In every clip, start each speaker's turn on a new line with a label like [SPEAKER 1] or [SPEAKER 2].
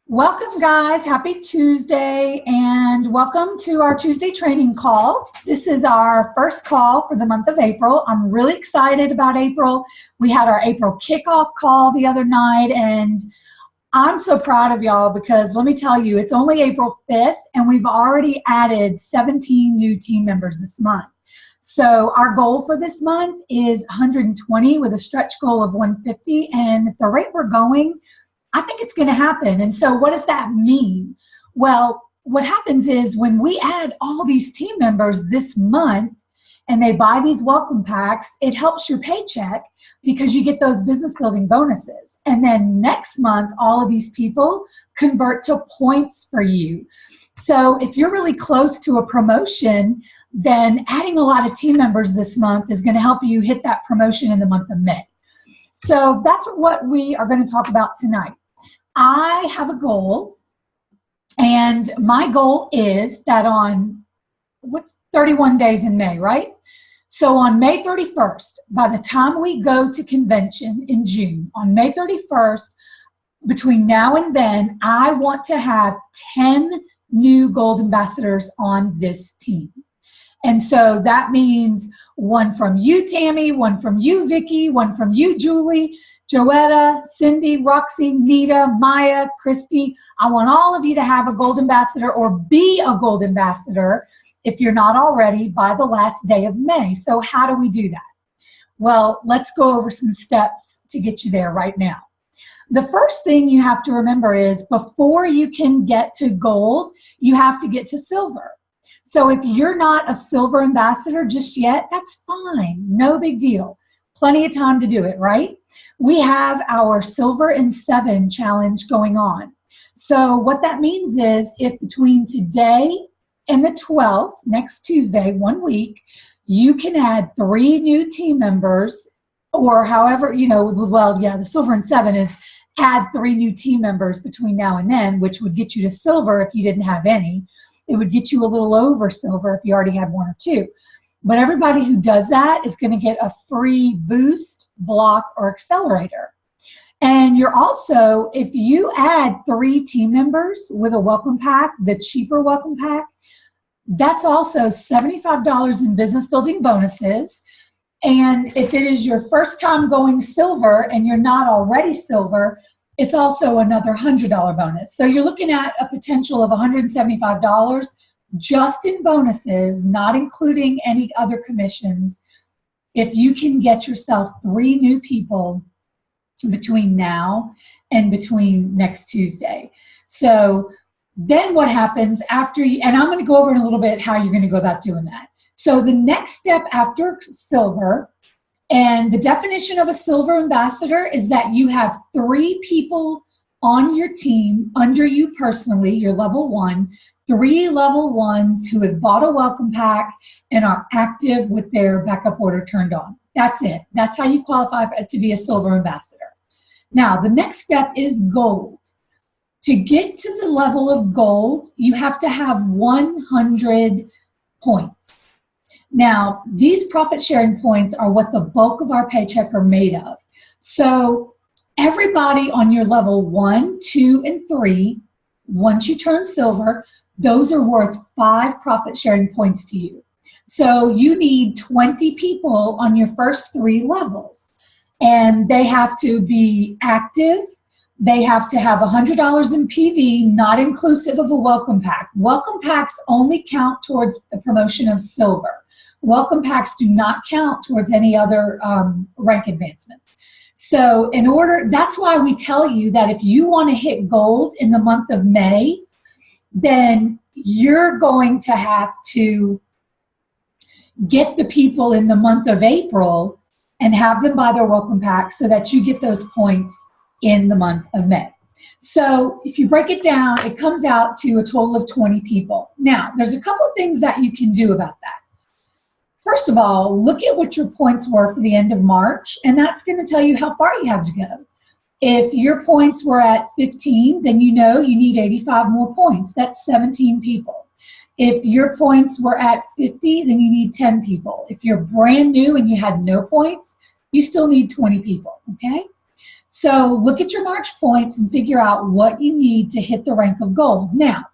[SPEAKER 1] Welcome, guys. Happy Tuesday, and welcome to our Tuesday training call. This is our first call for the month of April. I'm really excited about April. We had our April kickoff call the other night, and I'm so proud of y'all because let me tell you, it's only April 5th, and we've already added 17 new team members this month. So our goal for this month is 120 with a stretch goal of 150, and at the rate we're going, I think it's going to happen. And so what does that mean? Well, what happens is when we add all these team members this month and they buy these welcome packs, it helps your paycheck because you get those business building bonuses. And then next month, all of these people convert to points for you. So if you're really close to a promotion, then adding a lot of team members this month is going to help you hit that promotion in the month of May. So that's what we are going to talk about tonight. I have a goal, and my goal is that on, 31 days in May, right? So on May 31st, by the time we go to convention in June, on May 31st, between now and then, I want to have 10 new Gold Ambassadors on this team. And so that means one from you, Tammy, one from you, Vicky, one from you, Julie, Joetta, Cindy, Roxy, Nita, Maya, Christy. I want all of you to have a Gold Ambassador or be a Gold Ambassador if you're not already by the last day of May. So how do we do that? Well, let's go over some steps to get you there right now. The first thing you have to remember is before you can get to gold, you have to get to silver. So if you're not a silver ambassador just yet, that's fine. No big deal. Plenty of time to do it, right? We have our Silver in 7 challenge going on. So what that means is if between today and the 12th, next Tuesday, 1 week, you can add 3 new team members or however, the Silver in 7 is add 3 new team members between now and then, which would get you to silver if you didn't have any. It would get you a little over silver if you already had 1 or 2. But everybody who does that is going to get a free boost, block, or accelerator. And you're also, if you add 3 team members with a welcome pack, the cheaper welcome pack, that's also $75 in business building bonuses. And if it is your first time going silver and you're not already silver, it's also another $100 bonus. So you're looking at a potential of $175 just in bonuses, not including any other commissions, if you can get yourself 3 new people between now and between next Tuesday. So then what happens after you, and I'm going to go over in a little bit how you're going to go about doing that. So the next step after silver, and the definition of a silver ambassador is that you have 3 people on your team under you personally, you're level 1, 3 level 1s who have bought a welcome pack and are active with their backup order turned on. That's it. That's how you qualify to be a silver ambassador. Now, the next step is gold. To get to the level of gold, you have to have 100 points. Now, these profit sharing points are what the bulk of our paycheck are made of. So everybody on your level 1, 2, and 3, once you turn silver, those are worth 5 profit sharing points to you. So you need 20 people on your first 3 levels. And they have to be active. They have to have $100 in PV, not inclusive of a welcome pack. Welcome packs only count towards the promotion of silver. Welcome packs do not count towards any other rank advancements. So that's why we tell you that if you want to hit gold in the month of May, then you're going to have to get the people in the month of April and have them buy their welcome pack so that you get those points in the month of May. So if you break it down, it comes out to a total of 20 people. Now, there's a couple of things that you can do about that. First of all, look at what your points were for the end of March, and that's going to tell you how far you have to go. If your points were at 15, then you know you need 85 more points. That's 17 people. If your points were at 50, then you need 10 people. If you're brand new and you had no points, you still need 20 people, okay? So look at your March points and figure out what you need to hit the rank of gold. Now,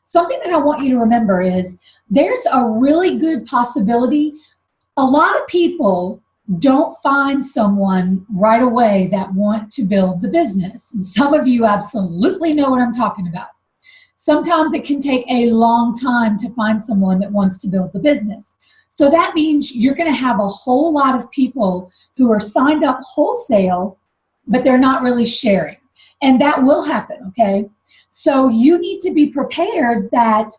[SPEAKER 1] something that I want you to remember is there's a really good possibility. A lot of people don't find someone right away that want to build the business. And some of you absolutely know what I'm talking about. Sometimes it can take a long time to find someone that wants to build the business. So that means you're going to have a whole lot of people who are signed up wholesale, but they're not really sharing. And that will happen, okay? So you need to be prepared that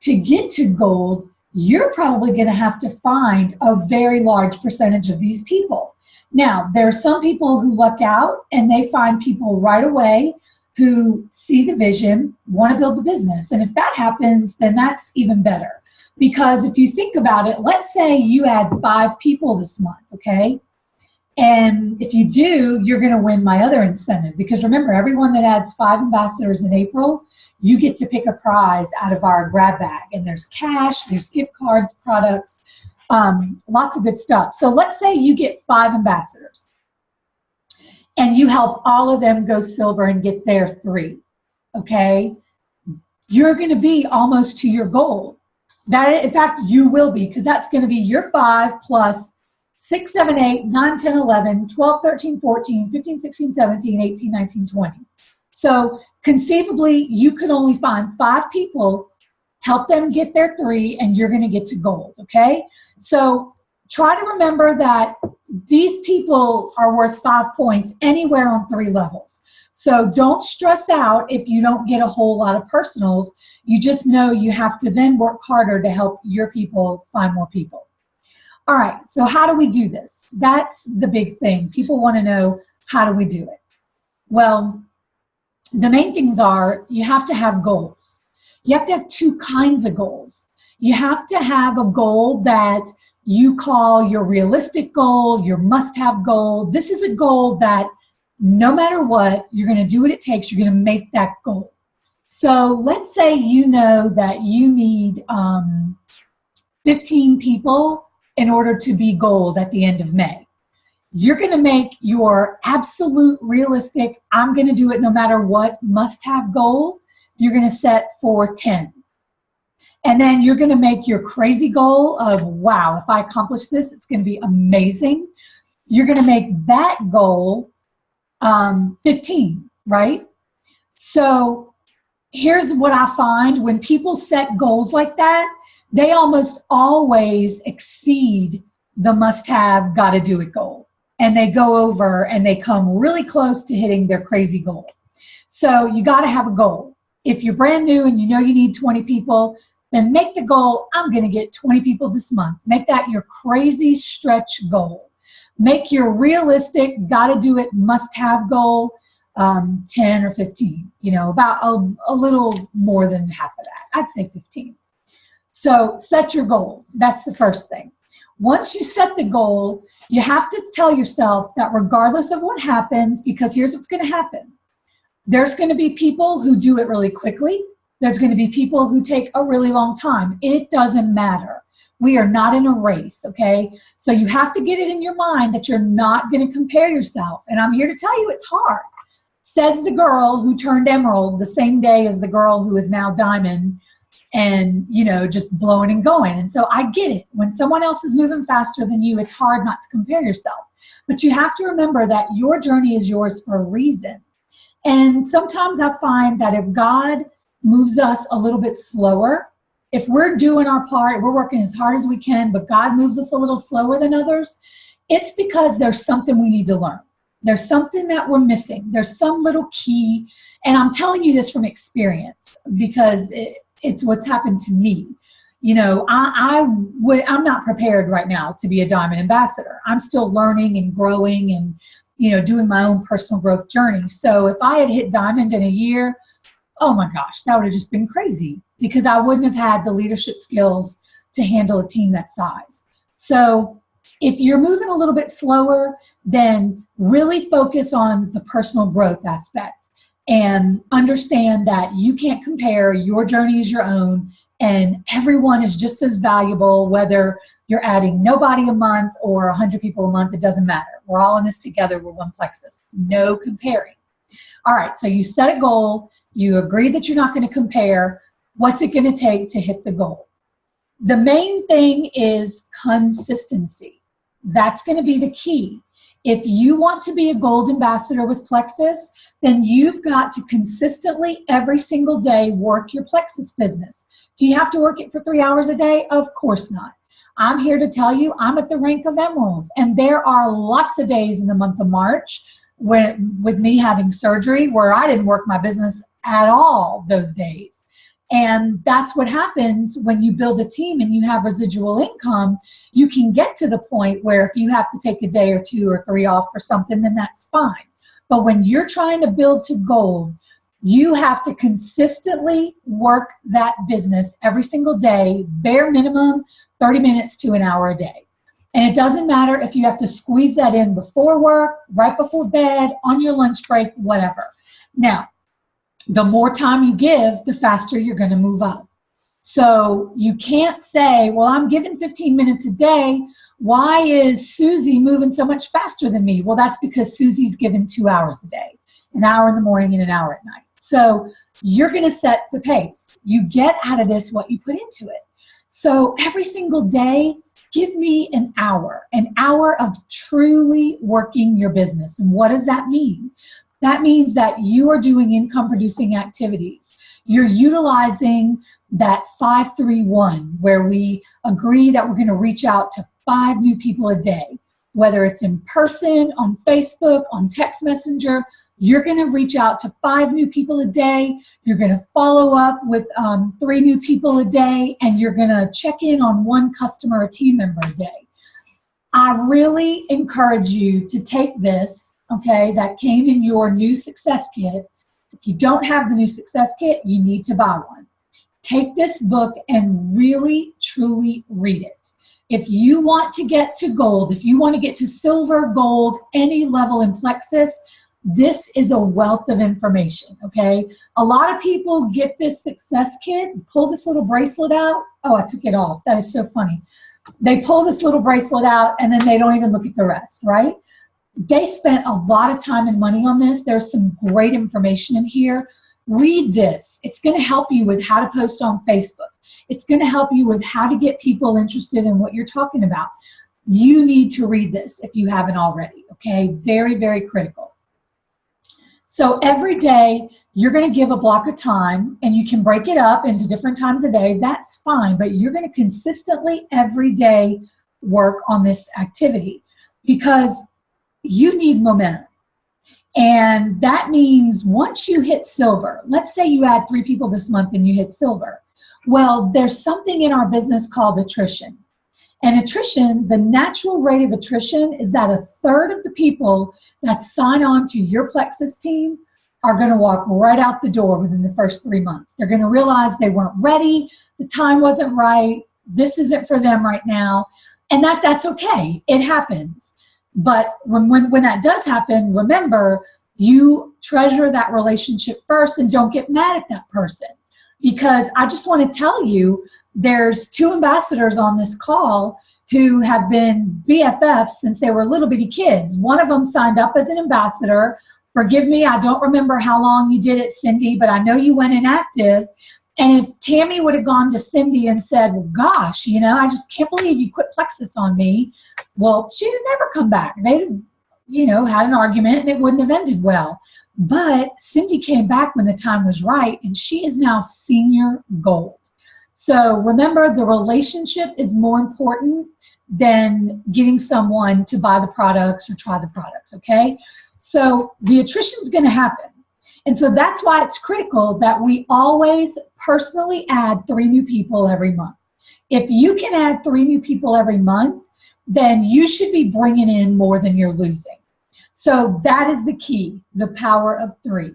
[SPEAKER 1] to get to gold, you're probably going to have to find a very large percentage of these people. Now, there are some people who luck out and they find people right away who see the vision, want to build the business. And if that happens, then that's even better. Because if you think about it, let's say you add 5 people this month, okay? And if you do, you're going to win my other incentive. Because remember, everyone that adds 5 ambassadors in April, you get to pick a prize out of our grab bag. And there's cash, there's gift cards, products, lots of good stuff. So let's say you get 5 ambassadors and you help all of them go silver and get their 3, okay? You're going to be almost to your goal. That, in fact, you will be, because that's going to be your 5 plus 6, 7, 8, 9, 10, 11, 12, 13, 14, 15, 16, 17, 18, 19, 20. So conceivably, you could only find 5 people, help them get their 3, and you're going to get to gold, okay? So try to remember that these people are worth 5 points anywhere on 3 levels. So don't stress out if you don't get a whole lot of personals. You just know you have to then work harder to help your people find more people. All right, so how do we do this? That's the big thing. People want to know, how do we do it? Well, the main things are you have to have goals. You have to have 2 kinds of goals. You have to have a goal that you call your realistic goal, your must-have goal. This is a goal that no matter what, you're going to do what it takes. You're going to make that goal. So let's say you know that you need 15 people in order to be gold at the end of May. You're going to make your absolute realistic, I'm going to do it no matter what, must-have goal. You're going to set for 10. And then you're going to make your crazy goal of, wow, if I accomplish this, it's going to be amazing. You're going to make that goal 15, right? So here's what I find. When people set goals like that, they almost always exceed the must-have, gotta-do-it goal. And they go over and they come really close to hitting their crazy goal. So you got to have a goal. If you're brand new and you know you need 20 people, then make the goal, I'm going to get 20 people this month. Make that your crazy stretch goal. Make your realistic, got-to-do-it, must-have goal 10 or 15. You know, about a little more than half of that. I'd say 15. So set your goal. That's the first thing. Once you set the goal, you have to tell yourself that regardless of what happens, because here's what's going to happen. There's going to be people who do it really quickly. There's going to be people who take a really long time. It doesn't matter. We are not in a race, okay? So you have to get it in your mind that you're not going to compare yourself. And I'm here to tell you it's hard. Says the girl who turned emerald the same day as the girl who is now diamond and, you know, just blowing and going. And so I get it. When someone else is moving faster than you, it's hard not to compare yourself. But you have to remember that your journey is yours for a reason. And sometimes I find that if God moves us a little bit slower, if we're doing our part, we're working as hard as we can, but God moves us a little slower than others, it's because there's something we need to learn. There's something that we're missing. There's some little key. And I'm telling you this from experience because it's what's happened to me. You know, I'm not prepared right now to be a diamond ambassador. I'm still learning and growing and, you know, doing my own personal growth journey. So if I had hit diamond in a year, oh my gosh, that would have just been crazy because I wouldn't have had the leadership skills to handle a team that size. So if you're moving a little bit slower, then really focus on the personal growth aspect and understand that you can't compare. Your journey is your own and everyone is just as valuable, whether you're adding nobody a month or 100 people a month, it doesn't matter. We're all in this together. We're one plexus. No comparing. All right, so you set a goal. You agree that you're not going to compare. What's it going to take to hit the goal? The main thing is consistency. That's going to be the key. If you want to be a gold ambassador with Plexus, then you've got to consistently every single day work your Plexus business. Do you have to work it for 3 hours a day? Of course not. I'm here to tell you I'm at the rank of Emerald, and there are lots of days in the month of March with me having surgery where I didn't work my business at all those days. And that's what happens when you build a team and you have residual income. You can get to the point where if you have to take a day or 2 or 3 off for something, then that's fine. But when you're trying to build to gold, you have to consistently work that business every single day, bare minimum 30 minutes to an hour a day. And it doesn't matter if you have to squeeze that in before work, right before bed, on your lunch break, whatever. Now, the more time you give, the faster you're going to move up. So you can't say, well, I'm giving 15 minutes a day. Why is Susie moving so much faster than me? Well, that's because Susie's given 2 hours a day, an hour in the morning and an hour at night. So you're going to set the pace. You get out of this what you put into it. So every single day, give me an hour of truly working your business. And what does that mean? That means that you are doing income-producing activities. You're utilizing that 5-3-1, where we agree that we're going to reach out to 5 new people a day, whether it's in person, on Facebook, on text messenger. You're going to reach out to 5 new people a day. You're going to follow up with 3 new people a day, and you're going to check in on 1 customer or team member a day. I really encourage you to take this, okay, that came in your new success kit. If you don't have the new success kit, you need to buy one. Take this book and really, truly read it. If you want to get to gold, if you want to get to silver, gold, any level in Plexus, this is a wealth of information, okay? A lot of people get this success kit, pull this little bracelet out. Oh, I took it off. That is so funny. They pull this little bracelet out and then they don't even look at the rest, right? They spent a lot of time and money on this. There's some great information in here. Read this. It's going to help you with how to post on Facebook. It's going to help you with how to get people interested in what you're talking about. You need to read this if you haven't already, okay? Very, very critical. So every day, you're going to give a block of time, and you can break it up into different times a day. That's fine, but you're going to consistently every day work on this activity because you need momentum. And that means once you hit silver, let's say you add 3 people this month and you hit silver. Well, there's something in our business called attrition. And attrition, the natural rate of attrition is that 1/3 of the people that sign on to your Plexus team are going to walk right out the door within the first 3 months. They're going to realize they weren't ready, the time wasn't right, this isn't for them right now, and that's okay. It happens. But when that does happen, remember, you treasure that relationship first and don't get mad at that person. Because I just want to tell you, there's 2 ambassadors on this call who have been BFFs since they were little bitty kids. One of them signed up as an ambassador. Forgive me, I don't remember how long you did it, Cindy, but I know you went inactive. And if Tammy would have gone to Cindy and said, well, gosh, you know, I just can't believe you quit Plexus on me. Well, she'd have never come back. They'd, you know, had an argument and it wouldn't have ended well. But Cindy came back when the time was right, and she is now senior gold. So remember, the relationship is more important than getting someone to buy the products or try the products, okay? So the attrition is going to happen. And so that's why it's critical that we always personally add 3 new people every month. If you can add 3 new people every month, then you should be bringing in more than you're losing. So that is the key, the power of 3.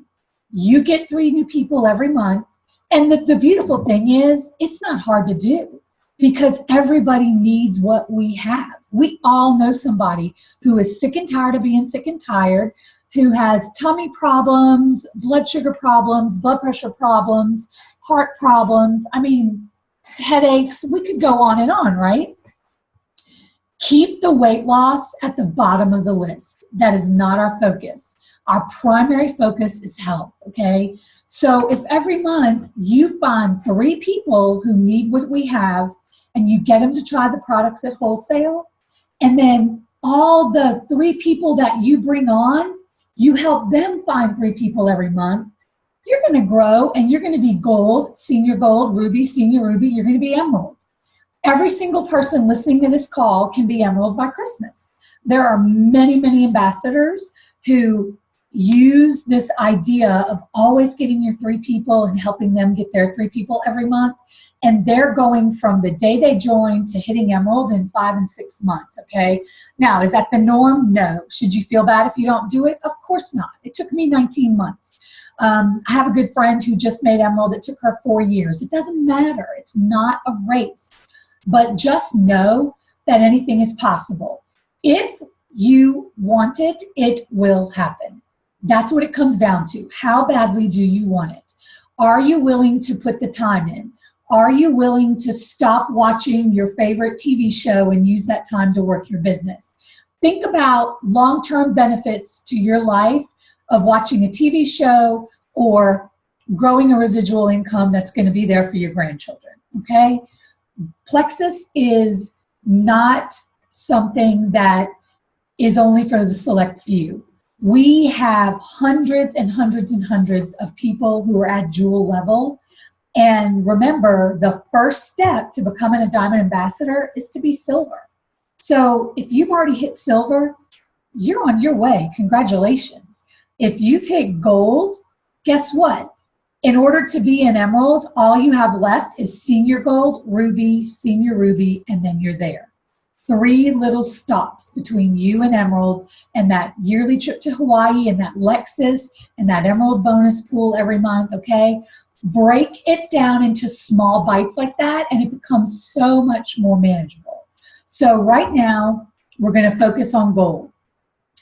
[SPEAKER 1] You get 3 new people every month. And the beautiful thing is, it's not hard to do because everybody needs what we have. We all know somebody who is sick and tired of being sick and tired, who has tummy problems, blood sugar problems, blood pressure problems, heart problems, I mean, headaches. We could go on and on, right? Keep the weight loss at the bottom of the list. That is not our focus. Our primary focus is health, okay? So if every month you find 3 people who need what we have and you get them to try the products at wholesale, and then all the 3 people that you bring on, you help them find 3 people every month, you're going to grow and you're going to be gold, senior gold, ruby, senior ruby, you're going to be emerald. Every single person listening to this call can be emerald by Christmas. There are many, many ambassadors who use this idea of always getting your 3 people and helping them get their 3 people every month. And they're going from the day they join to hitting emerald in 5 and 6 months, okay? Now, is that the norm? No. Should you feel bad if you don't do it? Of course not. It took me 19 months. I have a good friend who just made emerald. It took her 4 years. It doesn't matter. It's not a race. But just know that anything is possible. If you want it, it will happen. That's what it comes down to. How badly do you want it? Are you willing to put the time in? Are you willing to stop watching your favorite TV show and use that time to work your business? Think about long-term benefits to your life of watching a TV show or growing a residual income that's going to be there for your grandchildren, okay? Plexus is not something that is only for the select few. We have hundreds and hundreds and hundreds of people who are at jewel level. And remember, the first step to becoming a diamond ambassador is to be silver. So if you've already hit silver, you're on your way. Congratulations. If you've hit gold, guess what? In order to be an emerald, all you have left is senior gold, ruby, senior ruby, and then you're there. 3 little stops between you and emerald, and that yearly trip to Hawaii, and that Lexus, and that emerald bonus pool every month, okay? Break it down into small bites like that, and it becomes so much more manageable. So right now, we're going to focus on gold.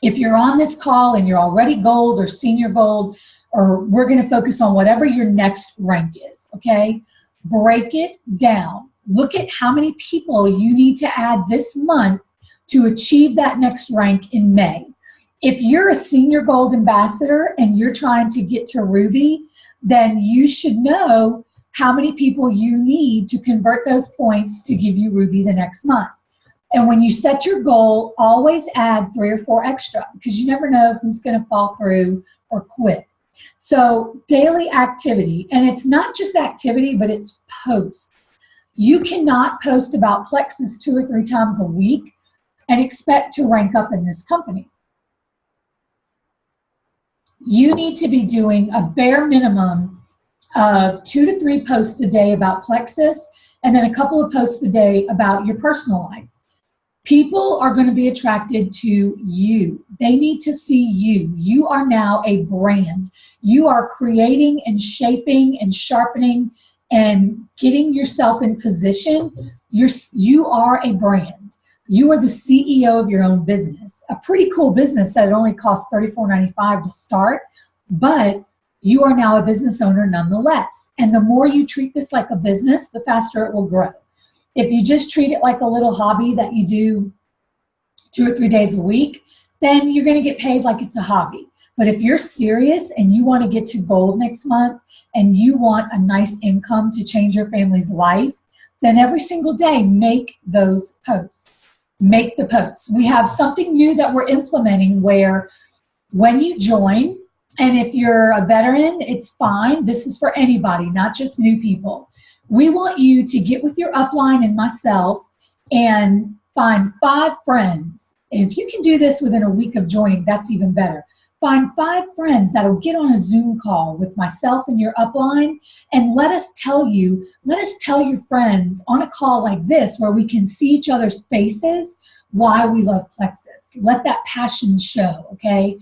[SPEAKER 1] If you're on this call and you're already gold or senior gold, or we're going to focus on whatever your next rank is, okay? Break it down. Look at how many people you need to add this month to achieve that next rank in May. If you're a senior gold ambassador and you're trying to get to ruby, then you should know how many people you need to convert those points to give you ruby the next month. And when you set your goal, always add 3 or 4 extra, because you never know who's going to fall through or quit. So daily activity, and it's not just activity, but it's posts. You cannot post about Plexus 2 or 3 times a week and expect to rank up in this company. You need to be doing a bare minimum of 2 to 3 posts a day about Plexus, and then a couple of posts a day about your personal life. People are going to be attracted to you. They need to see you. You are now a brand. You are creating and shaping and sharpening and getting yourself in position. You are a brand. You are the CEO of your own business. A pretty cool business that it only costs $34.95 to start, but you are now a business owner nonetheless. And the more you treat this like a business, the faster it will grow. If you just treat it like a little hobby that you do 2 or 3 days a week, then you're going to get paid like it's a hobby. But if you're serious and you want to get to gold next month and you want a nice income to change your family's life, then every single day make those posts. Make the posts. We have something new that we're implementing where when you join, and if you're a veteran, it's fine. This is for anybody, not just new people. We want you to get with your upline and myself and find 5 friends. And if you can do this within a week of joining, that's even better. Find 5 friends that'll get on a Zoom call with myself and your upline, and let us tell your friends on a call like this where we can see each other's faces why we love Plexus. Let that passion show, okay?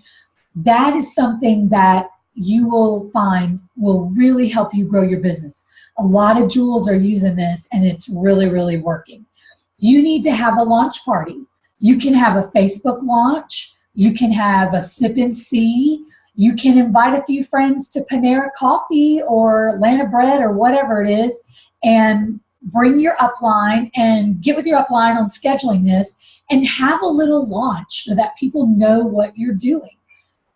[SPEAKER 1] That is something that you will find will really help you grow your business. A lot of jewels are using this, and it's really, really working. You need to have a launch party. You can have a Facebook launch. You can have a sip and see. You can invite a few friends to Panera Coffee or Atlanta Bread or whatever it is, and bring your upline and get with your upline on scheduling this and have a little launch so that people know what you're doing.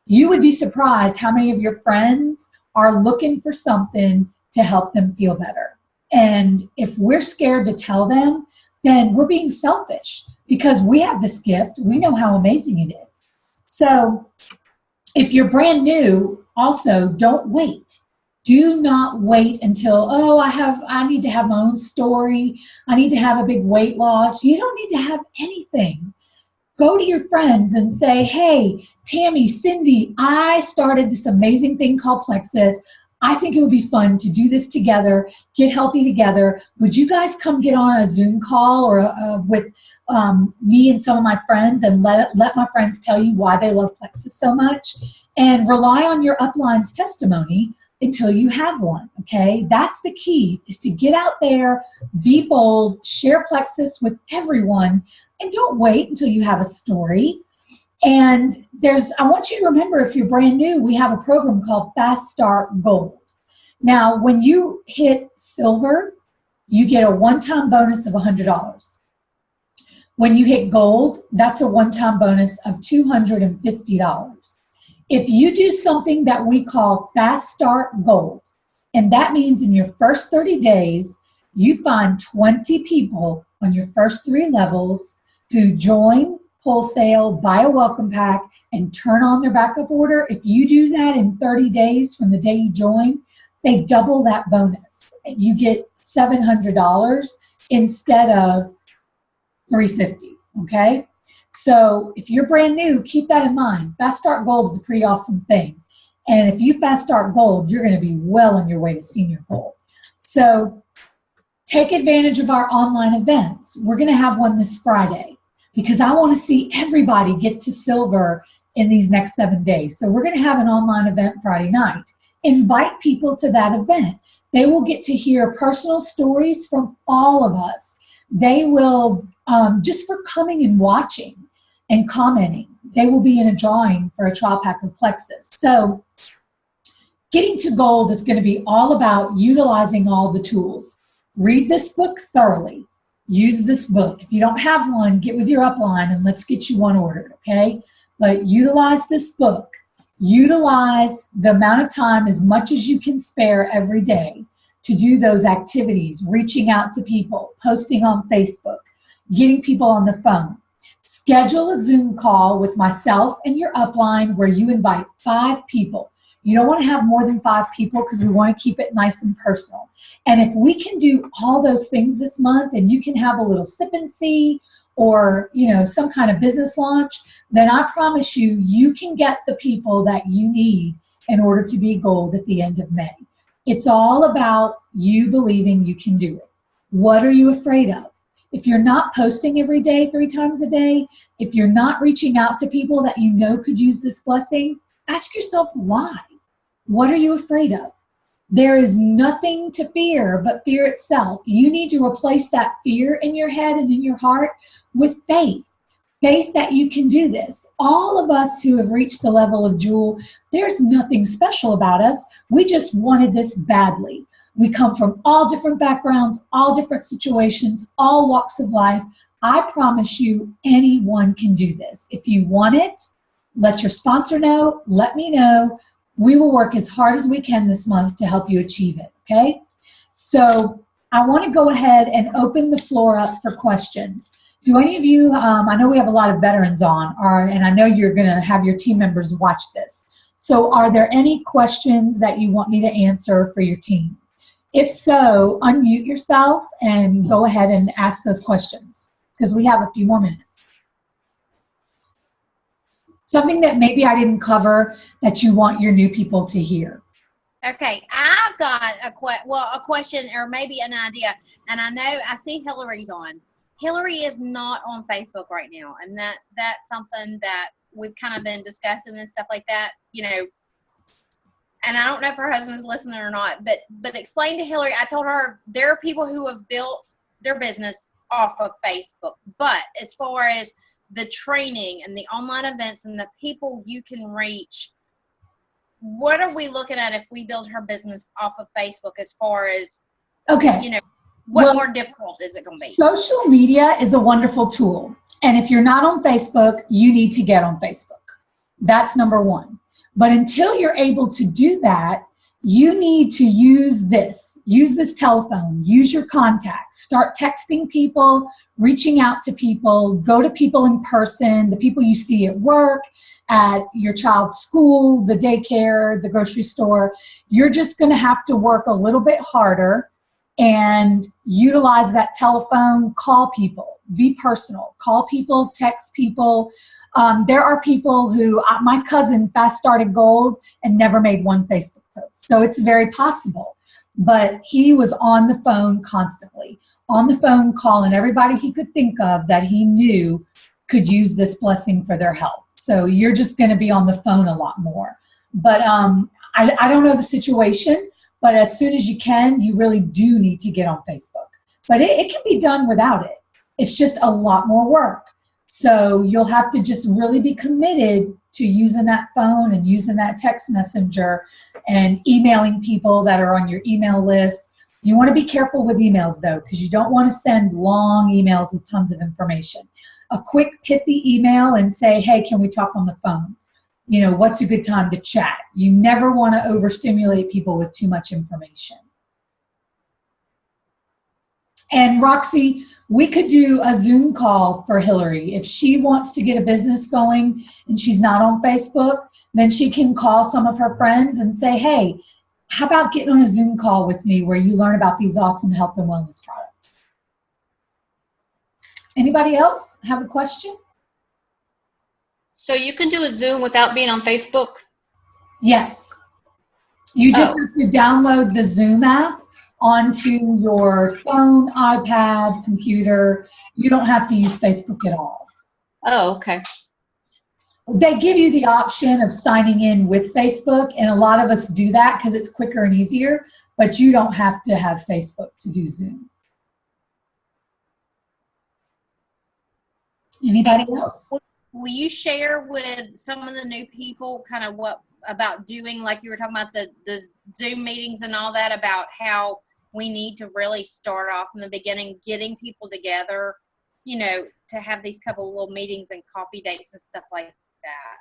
[SPEAKER 1] You would be surprised how many of your friends are looking for something to help them feel better. And if we're scared to tell them, then we're being selfish because we have this gift. We know how amazing it is. So if you're brand new, also don't wait. Do not wait until, oh, I need to have my own story. I need to have a big weight loss. You don't need to have anything. Go to your friends and say, hey, Tammy, Cindy, I started this amazing thing called Plexus. I think it would be fun to do this together, get healthy together. Would you guys come get on a Zoom call or with me and some of my friends and let my friends tell you why they love Plexus so much? And rely on your upline's testimony until you have one, okay? That's the key, is to get out there, be bold, share Plexus with everyone, and don't wait until you have a story. And I want you to remember, if you're brand new, we have a program called Fast Start Gold. Now, when you hit silver, you get a one-time bonus of $100. When you hit gold, that's a one-time bonus of $250. If you do something that we call Fast Start Gold, and that means in your first 30 days, you find 20 people on your first 3 levels who join, wholesale, buy a welcome pack, and turn on their backup order. If you do that in 30 days from the day you join, they double that bonus. And you get $700 instead of $350, okay? So if you're brand new, keep that in mind. Fast Start Gold is a pretty awesome thing. And if you Fast Start Gold, you're going to be well on your way to Senior Gold. So take advantage of our online events. We're going to have one this Friday because I want to see everybody get to silver in these next 7 days. So we're going to have an online event Friday night. Invite people to that event. They will get to hear personal stories from all of us. They will, just for coming and watching and commenting, they will be in a drawing for a trial pack of Plexus. So getting to gold is going to be all about utilizing all the tools. Read this book thoroughly. Use this book. If you don't have one, get with your upline and let's get you one ordered, okay? But utilize this book. Utilize the amount of time, as much as you can spare every day, to do those activities, reaching out to people, posting on Facebook, getting people on the phone. Schedule a Zoom call with myself and your upline where you invite 5 people. You don't want to have more than 5 people because we want to keep it nice and personal. And if we can do all those things this month and you can have a little sip and see or, you know, some kind of business launch, then I promise you, you can get the people that you need in order to be gold at the end of May. It's all about you believing you can do it. What are you afraid of? If you're not posting every day, 3 times a day, if you're not reaching out to people that you know could use this blessing, ask yourself why. What are you afraid of? There is nothing to fear but fear itself. You need to replace that fear in your head and in your heart with faith. Faith that you can do this. All of us who have reached the level of Jewel, there's nothing special about us. We just wanted this badly. We come from all different backgrounds, all different situations, all walks of life. I promise you, anyone can do this. If you want it, let your sponsor know, let me know. We will work as hard as we can this month to help you achieve it, okay? So I want to go ahead and open the floor up for questions. Do any of you, I know we have a lot of veterans on, and I know you're going to have your team members watch this. So are there any questions that you want me to answer for your team? If so, unmute yourself and go ahead and ask those questions because we have a few more minutes. Something that maybe I didn't cover that you want your new people to hear.
[SPEAKER 2] Okay, I've got a question or maybe an idea, and I know I see Hillary's on. Hillary is not on Facebook right now, and that's something that we've kind of been discussing and stuff like that, you know. And I don't know if her husband's listening or not, but explain to Hillary. I told her there are people who have built their business off of Facebook, but as far as the training and the online events and the people you can reach, what are we looking at if we build her business off of Facebook as far as,
[SPEAKER 1] okay,
[SPEAKER 2] you know? What more difficult is it going to be?
[SPEAKER 1] Social media is a wonderful tool. And if you're not on Facebook, you need to get on Facebook. That's number one. But until you're able to do that, you need to use this telephone, use your contacts, start texting people, reaching out to people, go to people in person, the people you see at work, at your child's school, the daycare, the grocery store. You're just going to have to work a little bit harder and utilize that telephone, call people, be personal, call people, text people. There are people who, my cousin fast started gold and never made one Facebook post. So it's very possible. But he was on the phone constantly, on the phone calling everybody he could think of that he knew could use this blessing for their health. So you're just going to be on the phone a lot more. But I don't know the situation, but as soon as you can, you really do need to get on Facebook. But it can be done without it. It's just a lot more work. So you'll have to just really be committed to using that phone and using that text messenger and emailing people that are on your email list. You want to be careful with emails, though, because you don't want to send long emails with tons of information. A quick, pithy email and say, hey, can we talk on the phone? You know, what's a good time to chat? You never want to overstimulate people with too much information. And Roxy, we could do a Zoom call for Hillary. If she wants to get a business going and she's not on Facebook, then she can call some of her friends and say, hey, how about getting on a Zoom call with me where you learn about these awesome health and wellness products? Anybody else have a question?
[SPEAKER 3] So you can do a Zoom without being on Facebook?
[SPEAKER 1] Yes. You just have to download the Zoom app onto your phone, iPad, computer. You don't have to use Facebook at all.
[SPEAKER 3] Oh, okay.
[SPEAKER 1] They give you the option of signing in with Facebook, and a lot of us do that because it's quicker and easier, but you don't have to have Facebook to do Zoom. Anybody else?
[SPEAKER 2] Will you share with some of the new people kind of what about doing, like you were talking about the Zoom meetings and all that, about how we need to really start off in the beginning, getting people together, you know, to have these couple of little meetings and coffee dates and stuff like that.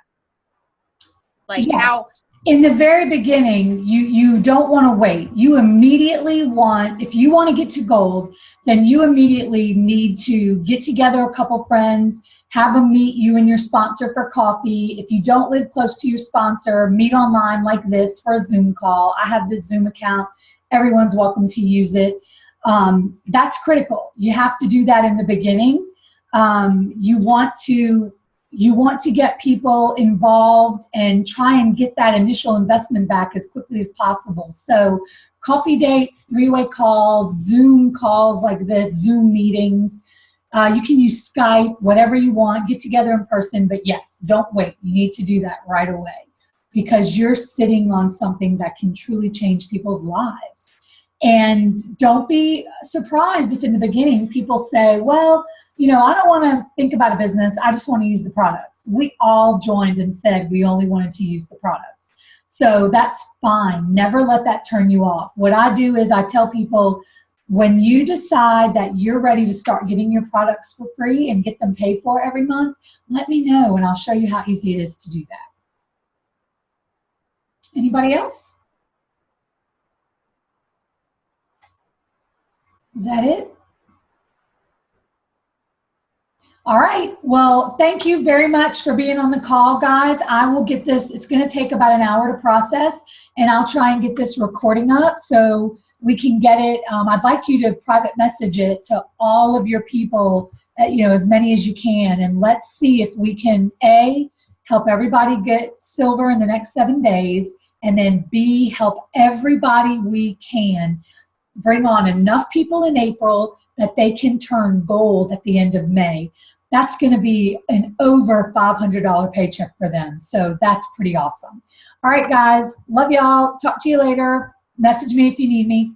[SPEAKER 2] Like how
[SPEAKER 1] in the very beginning, you don't want to wait. You immediately want, if you want to get to gold, then you immediately need to get together a couple friends, have them meet you and your sponsor for coffee. If you don't live close to your sponsor, meet online like this for a Zoom call. I have this Zoom account. Everyone's welcome to use it. That's critical. You have to do that in the beginning. You want to get people involved and try and get that initial investment back as quickly as possible. So coffee dates, three-way calls, Zoom calls like this, Zoom meetings. You can use Skype, whatever you want, get together in person, but yes, don't wait. You need to do that right away because you're sitting on something that can truly change people's lives. And don't be surprised if in the beginning people say, well, you know, I don't want to think about a business. I just want to use the products. We all joined and said we only wanted to use the products. So that's fine. Never let that turn you off. What I do is I tell people, when you decide that you're ready to start getting your products for free and get them paid for every month, let me know and I'll show you how easy it is to do that. Anybody else? Is that it? All right. Well, thank you very much for being on the call, guys. I will get this. It's going to take about an hour to process, and I'll try and get this recording up so we can get it. I'd like you to private message it to all of your people, you know, as many as you can, and let's see if we can, A, help everybody get silver in the next 7 days, and then B, help everybody we can bring on enough people in April that they can turn gold at the end of May. That's going to be an over $500 paycheck for them. So that's pretty awesome. All right, guys. Love y'all. Talk to you later. Message me if you need me.